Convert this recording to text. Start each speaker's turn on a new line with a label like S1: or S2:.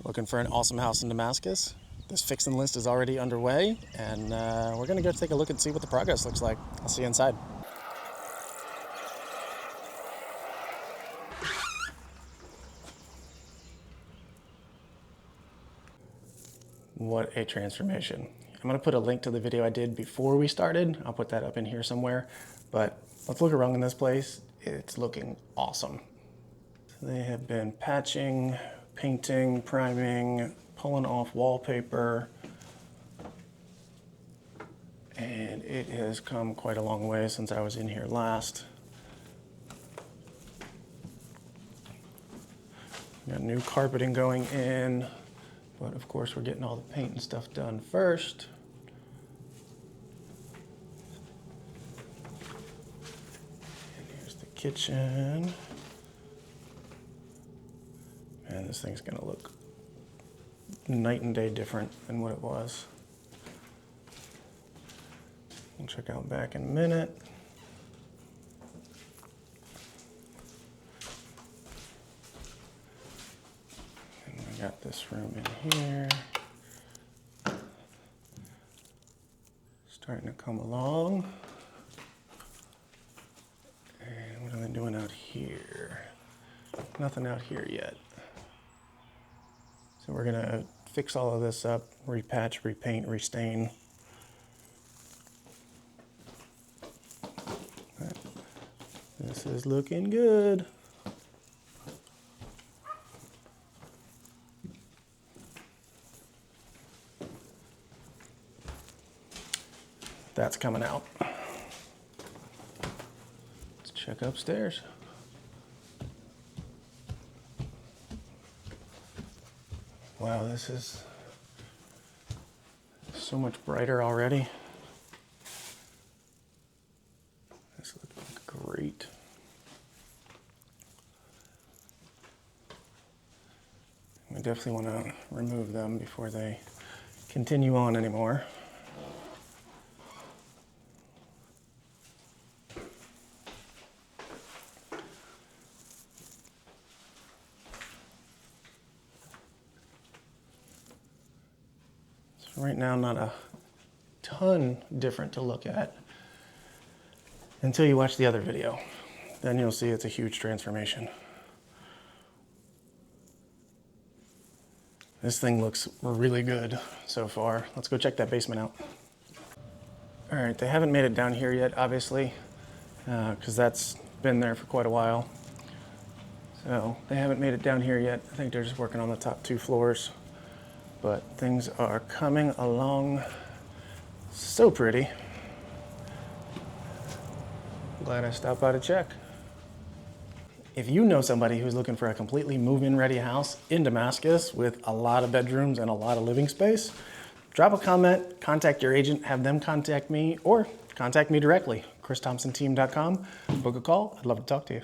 S1: Looking for an awesome house in Damascus? This fixing list is already underway, and we're gonna go take a look and see what the progress looks like. I'll see you inside. What a transformation. I'm gonna put a link to the video I did before we started. I'll put that up in here somewhere, but let's look around in this place. It's looking awesome. They have been patching, painting, priming, pulling off wallpaper, and it has come quite a long way since I was in here last. Got new carpeting going in, but of course we're getting all the paint and stuff done first. And here's the kitchen. And this thing's gonna look night and day different than what it was. We'll check out back in a minute. And we got this room in here. Starting to come along. And what are they doing out here? Nothing out here yet. So we're gonna fix all of this up, repatch, repaint, restain. This is looking good. That's coming out. Let's check upstairs. Wow, this is so much brighter already. This looks great. We definitely want to remove them before they continue on anymore. Right now, not a ton different to look at until you watch the other video. Then you'll see it's a huge transformation. This thing looks really good so far. Let's go check that basement out. All right, they haven't made it down here yet, obviously, because that's been there for quite a while. So they haven't made it down here yet. I think they're just working on the top 2 floors. But things are coming along so pretty. Glad I stopped by to check. If you know somebody who's looking for a completely move-in ready house in Damascus with a lot of bedrooms and a lot of living space, drop a comment, contact your agent, have them contact me, or contact me directly, ChrisThompsonTeam.com. Book a call. I'd love to talk to you.